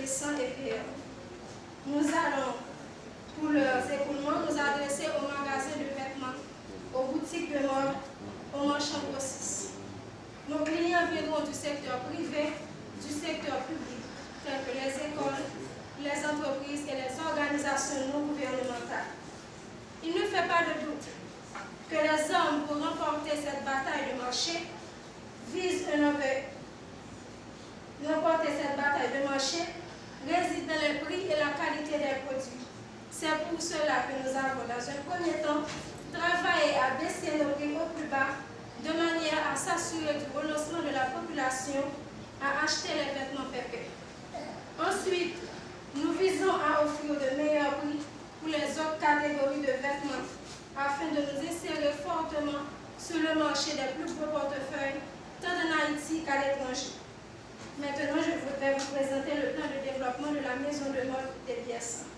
adolescents et vieillards. Nous allons, pour leurs écoulements, nous adresser aux magasins de vêtements, aux boutiques de mode, aux marchands grossistes. Nos clients viendront du secteur privé, du secteur public, tels que les écoles, les entreprises et les organisations non gouvernementales. Il ne fait pas de doute que les hommes pour remporter cette bataille de marché visent remporter cette bataille de marché réside dans les prix et la qualité des produits. C'est pour cela que nous avons, dans un premier temps, travaillé à baisser nos prix au plus bas, de manière à s'assurer du renoncement de la population à acheter les vêtements pépés. Ensuite, nous visons à offrir de meilleurs prix pour les autres catégories de vêtements, afin de nous insérer fortement sur le marché des plus gros portefeuilles, tant en Haïti qu'à l'étranger. Maintenant, je voudrais vous présenter le plan de développement de la maison de mode des Biessa.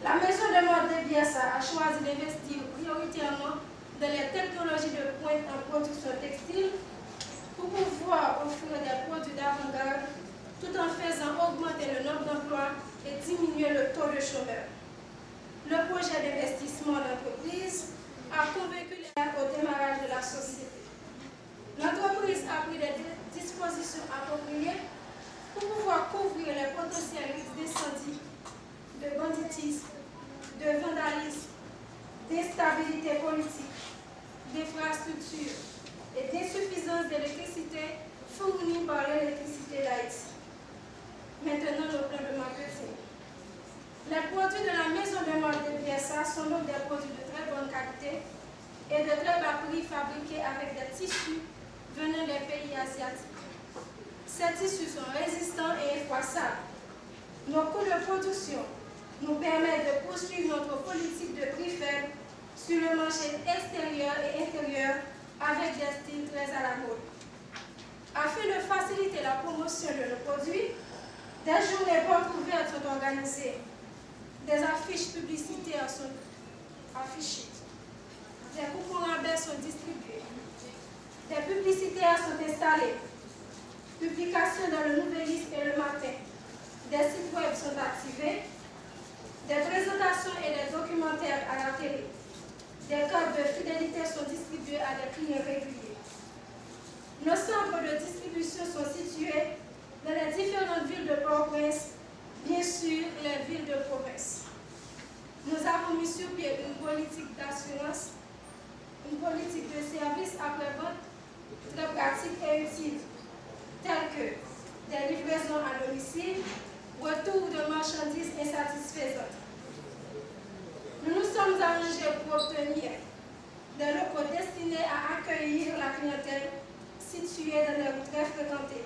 La maison de mode des Biessa a choisi d'investir prioritairement dans les technologies de pointe en production textile pour pouvoir offrir des produits d'avant-garde tout en faisant augmenter le nombre d'emplois et diminuer le taux de chômeurs. Le projet d'investissement d'entreprise a convaincu les gens au démarrage de la société. L'entreprise a pris des dispositions appropriées pour pouvoir couvrir les potentiels risques d'incendie, de banditisme, de vandalisme, d'instabilité politique, d'infrastructure et d'insuffisance d'électricité fournie par l'électricité d'Haïti. Maintenant, le plan de marketing. Les produits de la maison de mode de Biessa sont donc des produits de très bonne qualité et de très bas prix fabriqués avec des tissus venant des pays asiatiques. Ces tissus sont résistants et effroissables. Nos coûts de production nous permettent de poursuivre notre politique de prix faible sur le marché extérieur et intérieur avec des styles très à la mode. Afin de faciliter la promotion de nos produits, des journées portes ouvertes sont organisées. Des affiches publicitaires sont affichées. Des coupons rabais sont distribués. Des publicitaires sont installés. Publications dans le Nouvelliste et le Matin. Des sites web sont activés. Des présentations et des documentaires à la télé. Des cartes de fidélité sont distribuées à des clients réguliers. Nos centres de distribution sont situés dans les différentes villes de Port-au-Prince, bien sûr les villes de province. Nous avons mis sur pied une politique d'assurance, une politique de service après-vente très pratique et utile, telles que des livraisons à domicile, retour de marchandises insatisfaisantes. Nous nous sommes arrangés pour obtenir des locaux destinés à accueillir la clientèle située dans des rues très fréquentées,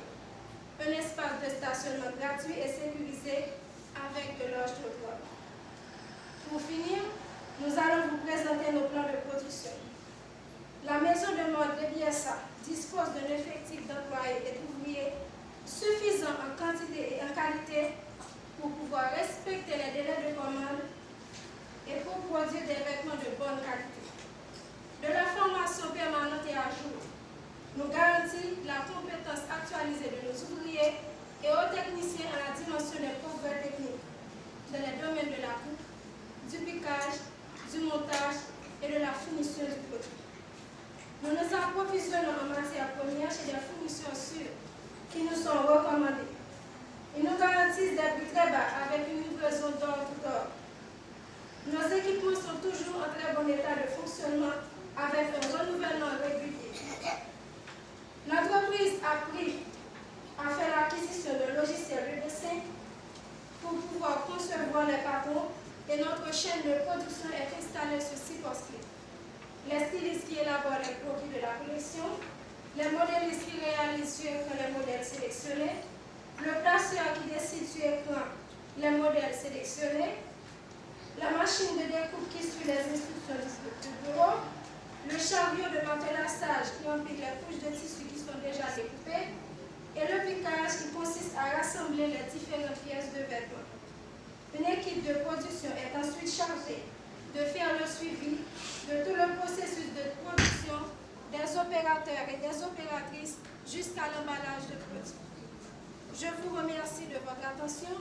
un espace de stationnement gratuit et sécurisé avec de loges trottoirs. Pour finir, nous allons vous présenter nos plans de production. La maison de mode de Biessa dispose d'un effectif d'employés et d'ouvriers suffisant en quantité et en qualité pour pouvoir respecter les délais de commande et pour produire des vêtements de bonne qualité. De la formation permanente et à jour, nous garantissons la compétence actualisée de nos ouvriers et aux techniciens à la dimension des progrès techniques dans les domaines de la coupe, du piquage, du montage et de la finition du produit. Nous nous approvisionnons en matière première chez des fournisseurs sûrs qui nous sont recommandés. Ils nous garantissent des prix très bas avec une livraison d'or tout or. Nos équipements sont toujours en très bon état de fonctionnement avec un renouvellement régulier. L'entreprise a fait l'acquisition de logiciels de dessin pour pouvoir concevoir les patrons et notre chaîne de production est installée sur 6 postes clés. Les stylistes qui élaborent les produits de la collection, les modélistes qui réalisent sur écran les modèles sélectionnés, le placeur qui décide sur écran les modèles sélectionnés, la machine de découpe qui suit les instructions du bureau, le chariot de matelassage qui empile les couches de tissu qui sont déjà découpées, et le piquage qui consiste à rassembler les différentes pièces de vêtements. Une équipe de production est ensuite chargée de faire le suivi de tout le processus de production des opérateurs et des opératrices jusqu'à l'emballage de produits. Je vous remercie de votre attention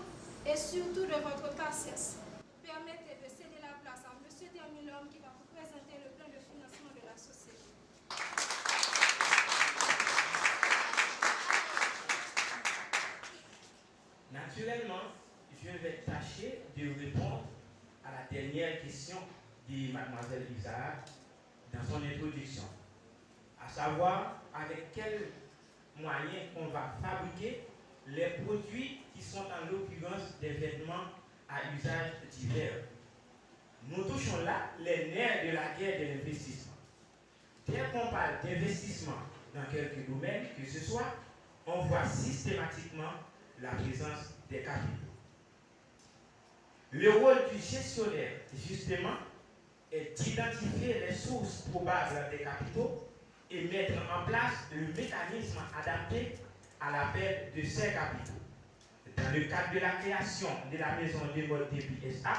et surtout de votre patience. Permettez de céder la place à M. Termilhomme qui va vous présenter le plan de financement de la société. Naturellement, je vais tâcher de répondre à la dernière question de Mademoiselle Isaac dans son introduction, à savoir avec quels moyens on va fabriquer les produits qui sont en l'occurrence des vêtements à usage divers. Nous touchons là les nerfs de la guerre de l'investissement. Dès qu'on parle d'investissement dans quelques domaines que ce soit, on voit systématiquement la présence des capitaux. Le rôle du gestionnaire, justement, est d'identifier les sources probables des capitaux et mettre en place le mécanisme adapté à l'appel de ces capitaux. Dans le cadre de la création de la maison de mode débit SA,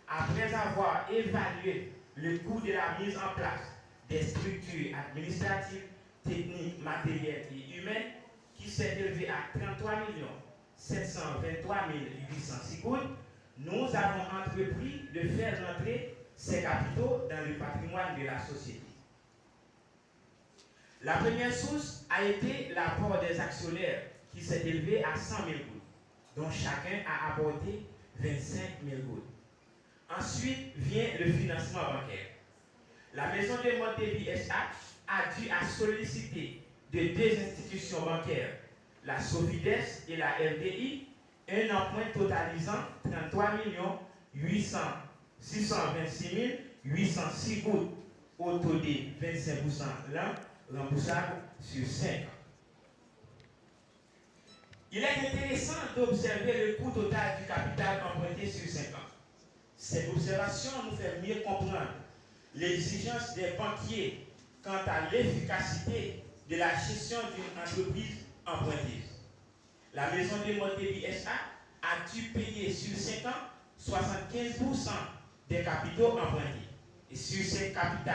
après avoir évalué le coût de la mise en place des structures administratives, techniques, matérielles et humaines, qui s'est élevé à 33 723 806 gouttes, nous avons entrepris de faire rentrer ces capitaux dans le patrimoine de la société. La première source a été l'apport des actionnaires qui s'est élevé à 100 000 gouttes, dont chacun a apporté 25 000 gouttes. Ensuite vient le financement bancaire. La maison de mode débit SA a dû solliciter de deux institutions bancaires, la Sofides et la RDI, un emprunt totalisant 33 626 806 gouttes au taux de 25% l'an, remboursable sur 5 ans. Il est intéressant d'observer le coût total du capital emprunté sur 5 ans. Cette observation nous fait mieux comprendre l'exigence des banquiers quant à l'efficacité de la gestion d'une entreprise empruntée. La maison de mode débit SA a dû payer sur 5 ans 75% des capitaux empruntés. Et sur ces capitaux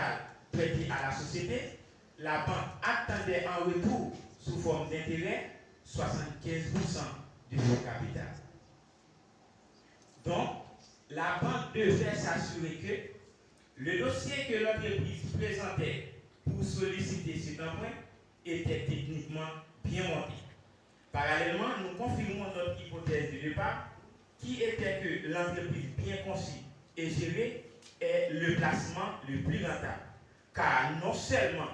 prêtés à la société, la banque attendait en retour, sous forme d'intérêt, 75% de son capital. Donc, la banque devait s'assurer que le dossier que l'entreprise présentait pour solliciter cet emprunt était techniquement bien monté. Parallèlement, nous confirmons notre hypothèse de départ qui était que l'entreprise bien conçue et gérée est le placement le plus rentable. Car non seulement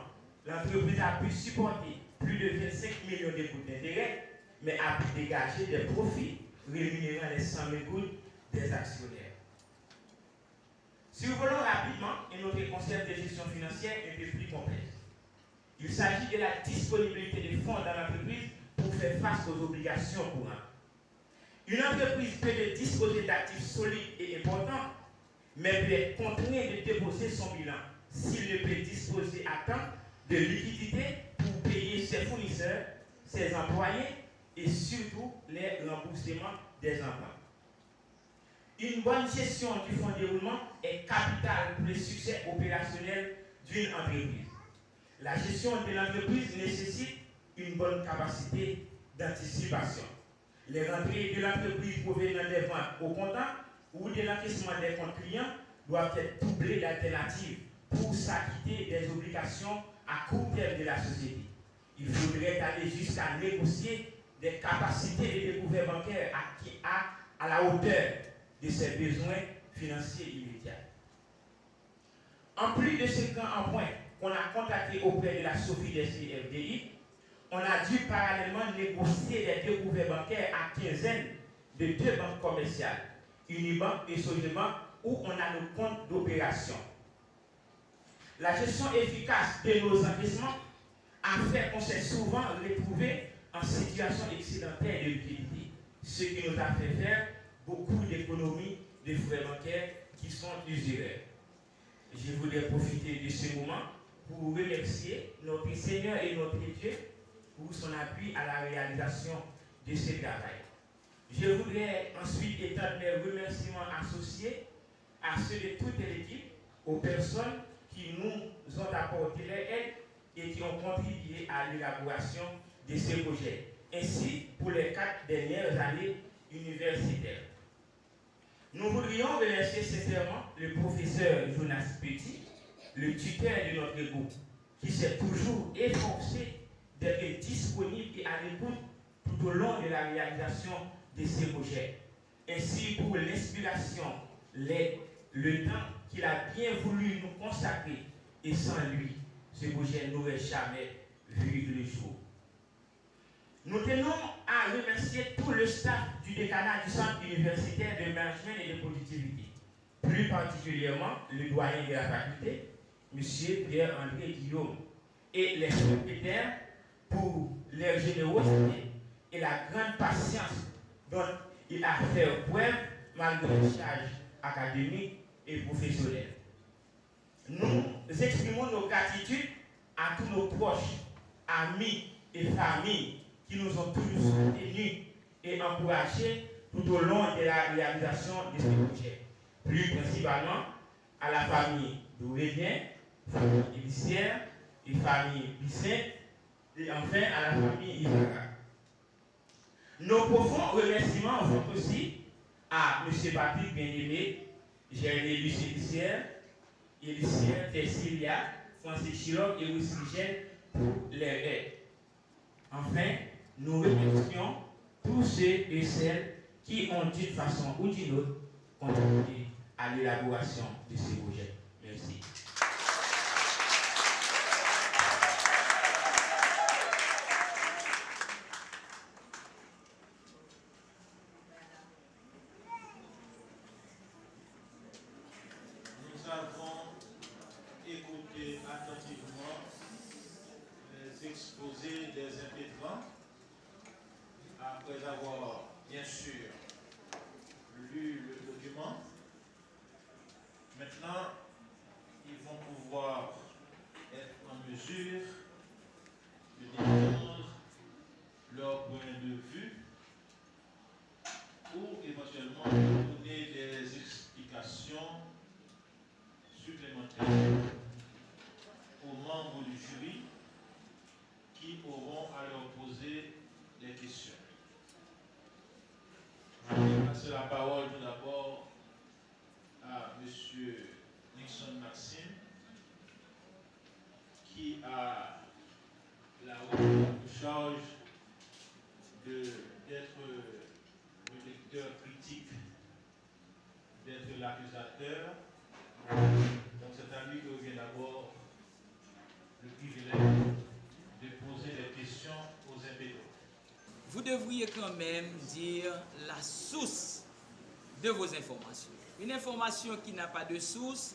l'entreprise a pu supporter plus de 25 millions de gouttes d'intérêt, mais a pu dégager des profits rémunérant les 100 000 gouttes des actionnaires. Survolons rapidement et notre concept de gestion financière un peu plus complexe. Il s'agit de la disponibilité des fonds dans l'entreprise pour faire face aux obligations courantes. Une entreprise peut disposer d'actifs solides et importants, mais peut être contrainte de déposer son bilan s'il ne peut disposer à temps de liquidité pour payer ses fournisseurs, ses employés et surtout les remboursements des emprunts. Une bonne gestion du fonds de déroulement est capitale pour le succès opérationnel d'une entreprise. La gestion de l'entreprise nécessite une bonne capacité d'anticipation. Les rentrées de l'entreprise provenant des ventes au comptant ou de l'encaissement des comptes clients doivent être doublées d'alternatives pour s'acquitter des obligations à court terme de la société. Il faudrait aller jusqu'à négocier des capacités de découvert bancaire à la hauteur de ses besoins financiers immédiats. En plus de ce grand point qu'on a contacté auprès de la Sofides et RDI, on a dû parallèlement négocier des découvertes bancaires à quinzaine de deux banques commerciales, Unibank et Sogebank, où on a nos comptes d'opération. La gestion efficace de nos encaissements a fait qu'on s'est souvent retrouvé en situation excédentaire de liquidité, ce qui nous a fait faire beaucoup d'économies de frais bancaires qui sont usuels. Je voudrais profiter de ce moment pour remercier notre Seigneur et notre Dieu pour son appui à la réalisation de ce travail. Je voudrais ensuite étendre mes remerciements associés à ceux de toute l'équipe, aux personnes qui nous ont apporté leur aide et qui ont contribué à l'élaboration de ce projet, ainsi pour les 4 dernières années universitaires. Nous voudrions remercier sincèrement le professeur Jonas Petit, le tuteur de notre groupe, qui s'est toujours efforcé d'être disponible et à l'écoute tout au long de la réalisation de ces projets. Ainsi pour l'inspiration, l'aide, le temps qu'il a bien voulu nous consacrer, et sans lui, ce projet n'aurait jamais vu le jour. Nous tenons à remercier tout le staff du décanat du Centre universitaire de management et de productivité, plus particulièrement le doyen de la faculté, M. Pierre-André Guillaume, et les secrétaires pour leur générosité et la grande patience dont il a fait preuve malgré les charges académiques et professionnelles. Nous exprimons nos gratitudes à tous nos proches, amis et familles qui nous ont toujours soutenus et encouragés tout au long de la réalisation de ce projet. Plus principalement à la famille d'Aurélien, famille Élicière et famille Bissin, et enfin à la famille Ivara. Nos profonds remerciements vont aussi à M. Patrick Bien-Aimé, Géraldine Élicière, Tessilia, Francis Chirok et Louis Michel pour les aides. Enfin, nous remercions tous ceux et celles qui ont d'une façon ou d'une autre contribué à l'élaboration de ce projet. Merci. Nous avons écouté attentivement les exposés des impétrants après avoir bien sûr lu le document. Maintenant, ils vont pouvoir être en mesure de défendre leur point de vue ou éventuellement de donner des explications supplémentaires aux membres du jury qui auront à leur poser des questions. Je vais passer la parole tout d'abord à M. Nixon Maxime, qui a la haute charge d'être le lecteur critique, d'être l'accusateur. Donc c'est à lui que revient d'abord le privilège de poser des questions aux impétrants. Vous devriez quand même dire la source de vos informations. Une information qui n'a pas de source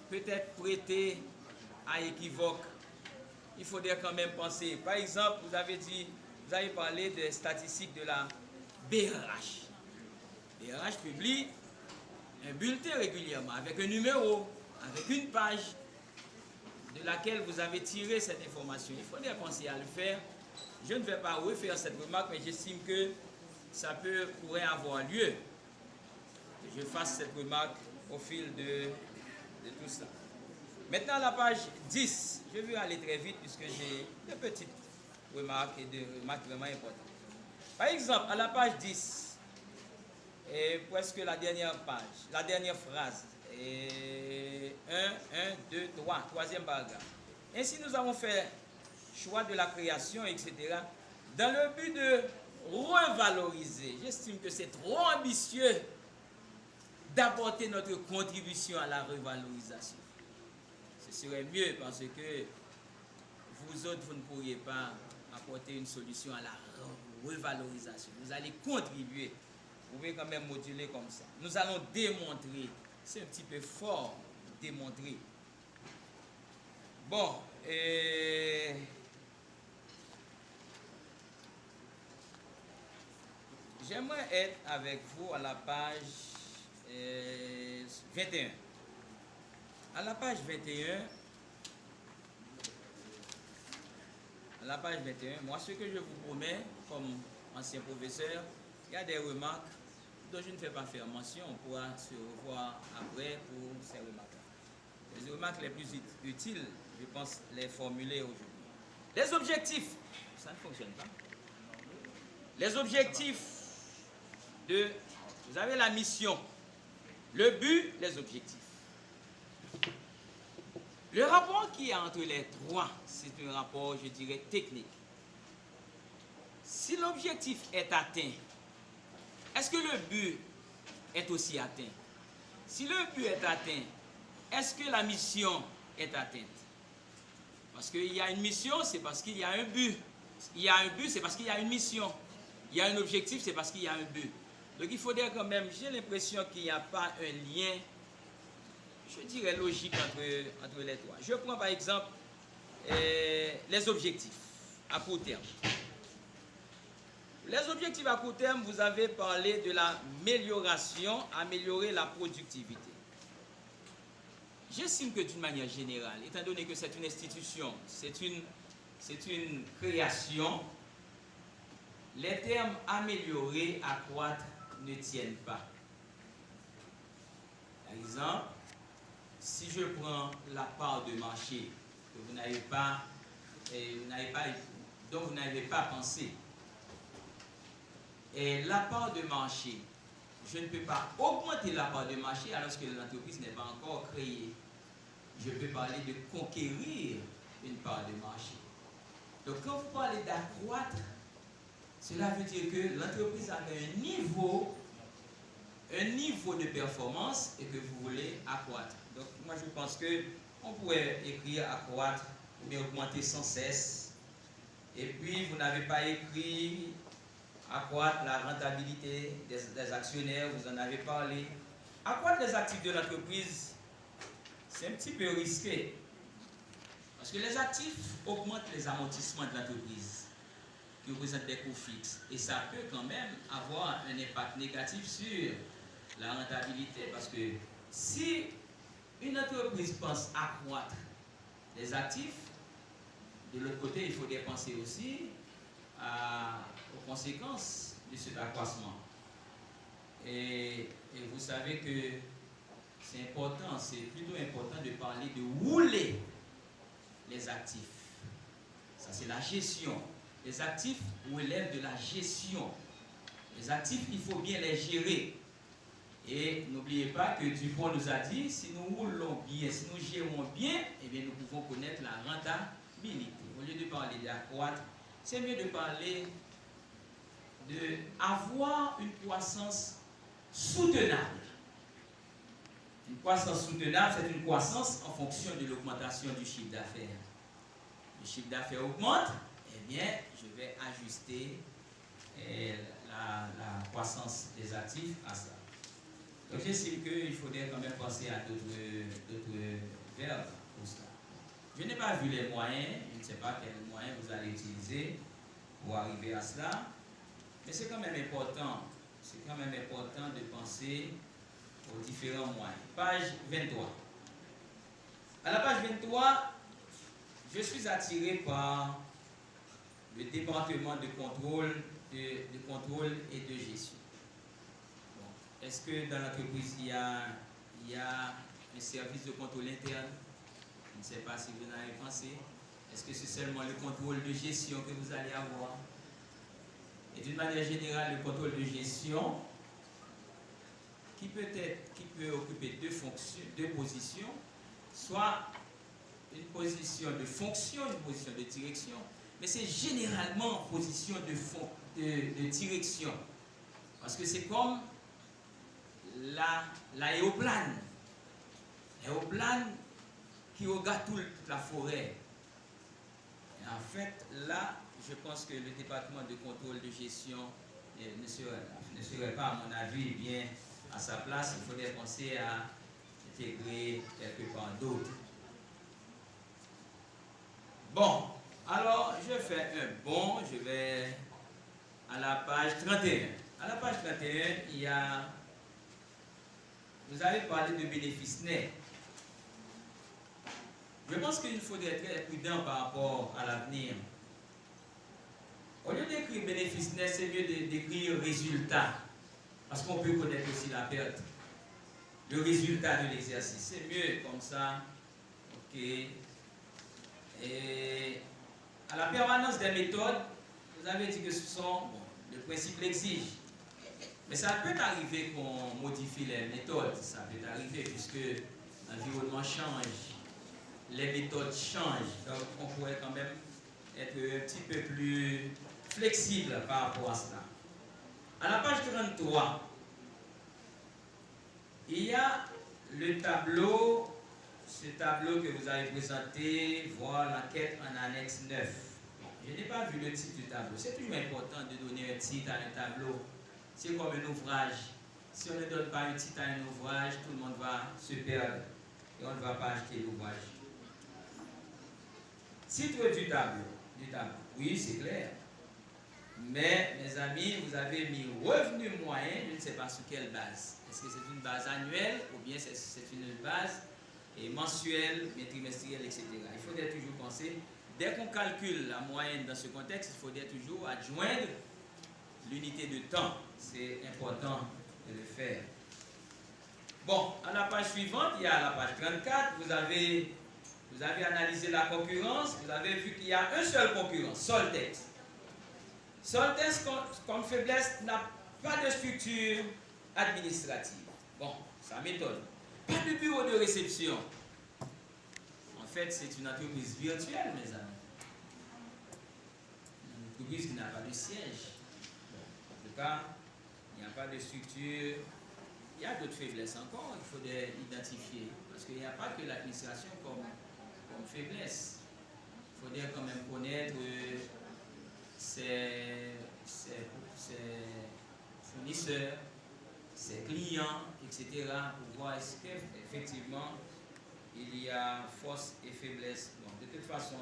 peut être prêtée à équivoque. Il faudrait quand même penser. Par exemple, vous avez parlé des statistiques de la BRH. BRH publie un bulletin régulièrement avec un numéro, avec une page de laquelle vous avez tiré cette information. Il faudrait penser à le faire. Je ne vais pas refaire cette remarque, mais j'estime que ça pourrait avoir lieu. Que je fasse cette remarque au fil de tout ça. Maintenant, la page 10. Je vais aller très vite puisque j'ai de petites remarques et des remarques vraiment importantes. Par exemple, à la page 10, et presque la dernière page, la dernière phrase, 3, troisième paragraphe. Ainsi, nous avons fait choix de la création, etc., dans le but de revaloriser. J'estime que c'est trop ambitieux d'apporter notre contribution à la revalorisation. Ce serait mieux parce que vous autres, vous ne pourriez pas apporter une solution à la revalorisation. Vous allez contribuer. Vous pouvez quand même moduler comme ça. Nous allons démontrer. C'est un petit peu fort, démontrer. Bon, j'aimerais être avec vous à la page 21. À la page 21, moi ce que je vous promets, comme ancien professeur, il y a des remarques dont je ne fais pas faire mention, on pourra se revoir après pour ces remarques. Les remarques les plus utiles, je pense les formuler aujourd'hui. Les objectifs, ça ne fonctionne pas. Les objectifs vous avez la mission, le but, les objectifs. Le rapport qu'il y a entre les trois, c'est un rapport, je dirais, technique. Si l'objectif est atteint, est-ce que le but est aussi atteint? Si le but est atteint, est-ce que la mission est atteinte? Parce qu'il y a une mission, c'est parce qu'il y a un but. Il y a un but, c'est parce qu'il y a une mission. Il y a un objectif, c'est parce qu'il y a un but. Donc il faut dire quand même, j'ai l'impression qu'il n'y a pas un lien, je dirais, logique entre les trois. Je prends par exemple les objectifs à court terme. Les objectifs à court terme, vous avez parlé de l'amélioration, améliorer la productivité. J'estime que d'une manière générale, étant donné que c'est une institution, c'est une création, les termes améliorer, accroître ne tiennent pas. Par exemple, si je prends la part de marché que vous n'avez pas, dont vous n'avez pas pensé, et la part de marché, je ne peux pas augmenter la part de marché alors que l'entreprise n'est pas encore créée. Je peux parler de conquérir une part de marché. Donc quand vous parlez d'accroître, cela veut dire que l'entreprise a un niveau de performance et que vous voulez accroître. Donc moi je pense qu'on pourrait écrire accroître ou bien augmenter sans cesse. Et puis vous n'avez pas écrit accroître la rentabilité des actionnaires, vous en avez parlé. Accroître les actifs de l'entreprise, c'est un petit peu risqué. Parce que les actifs augmentent les amortissements de l'entreprise, qui représentent des coûts fixes. Et ça peut quand même avoir un impact négatif sur la rentabilité. Parce que si une entreprise pense accroître les actifs, de l'autre côté, il faut penser aussi aux conséquences de cet accroissement. Et vous savez que c'est important, c'est plutôt important de parler de rouler les actifs. Ça, c'est la gestion. Les actifs relèvent de la gestion. Les actifs, il faut bien les gérer. Et n'oubliez pas que Dupont nous a dit, si nous roulons bien, si nous gérons bien, eh bien, nous pouvons connaître la rentabilité. Au lieu de parler d'accroître, c'est mieux de parler d'avoir une croissance soutenable. Une croissance soutenable, c'est une croissance en fonction de l'augmentation du chiffre d'affaires. Le chiffre d'affaires augmente, eh bien, je vais ajuster la croissance des actifs à ça. Donc, j'estime qu'il faudrait quand même penser à d'autres verbes pour ça. Je n'ai pas vu les moyens, je ne sais pas quels moyens vous allez utiliser pour arriver à cela, mais c'est quand même important. C'est quand même important de penser aux différents moyens. Page 23. À la page 23, je suis attiré par le département de contrôle et de gestion. Bon. Est-ce que dans l'entreprise, il y a un service de contrôle interne? Je ne sais pas si vous en avez pensé. Est-ce que c'est seulement le contrôle de gestion que vous allez avoir? Et d'une manière générale, le contrôle de gestion, qui peut occuper deux positions, soit une position de fonction, une position de direction, mais c'est généralement une position de direction. Parce que c'est comme l'aéroplane. L'aéroplane qui regarde toute la forêt. Et en fait, là, je pense que le département de contrôle de gestion ne serait pas, à mon avis, bien à sa place. Il faudrait penser à intégrer quelque part d'autres. Bon, alors je fais un bond, je vais à la page 31. À la page 31, vous avez parlé de bénéfices nets. Je pense qu'il faudrait être très prudent par rapport à l'avenir. Au lieu d'écrire bénéfice net, c'est mieux d'écrire résultat. Parce qu'on peut connaître aussi la perte. Le résultat de l'exercice. C'est mieux comme ça. Ok. Et à la permanence des méthodes, vous avez dit que ce sont Le principe l'exige. Mais ça peut arriver qu'on modifie les méthodes. Ça peut arriver puisque l'environnement change, les méthodes changent. Donc on pourrait quand même être un petit peu plus flexible par rapport à cela. À la page 33, il y a le tableau, ce tableau que vous avez présenté, voir l'enquête en annexe 9. Je n'ai pas vu le titre du tableau. C'est toujours important de donner un titre à un tableau. C'est comme un ouvrage. Si on ne donne pas un titre à un ouvrage, tout le monde va se perdre et on ne va pas acheter l'ouvrage. Titre du tableau. Oui, c'est clair. Mais, mes amis, vous avez mis revenu moyen, je ne sais pas sur quelle base. Est-ce que c'est une base annuelle ou bien c'est une base mensuelle, trimestrielle, etc. Il faudrait toujours penser, dès qu'on calcule la moyenne dans ce contexte, il faudrait toujours adjoindre l'unité de temps. C'est important de le faire. Bon, à la page suivante, il y a la page 34, vous avez analysé la concurrence, vous avez vu qu'il y a un seul concurrent, Soltex. Soltex, comme faiblesse, n'a pas de structure administrative. Bon, ça m'étonne. Pas de bureau de réception. En fait, c'est une entreprise virtuelle, mes amis. Une entreprise qui n'a pas de siège. Bon, en tout cas, il n'y a pas de structure. Il y a d'autres faiblesses encore, il faudrait identifier. Parce qu'il n'y a pas que l'administration comme faiblesse. Il faudrait quand même connaître ses fournisseurs, ses clients, etc. pour voir est-ce qu'effectivement il y a force et faiblesse. Bon, de toute façon,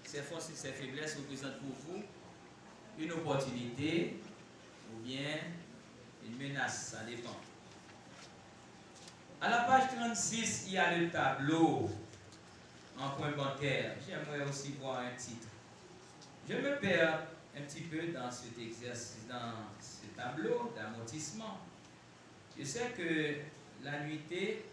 ces forces et ces faiblesses représentent pour vous une opportunité ou bien une menace, ça dépend. À la page 36, il y a le tableau en point bancaire. J'aimerais aussi voir un titre. Je me perds un petit peu dans cet exercice, dans ce tableau d'amortissement. Je sais que l'annuité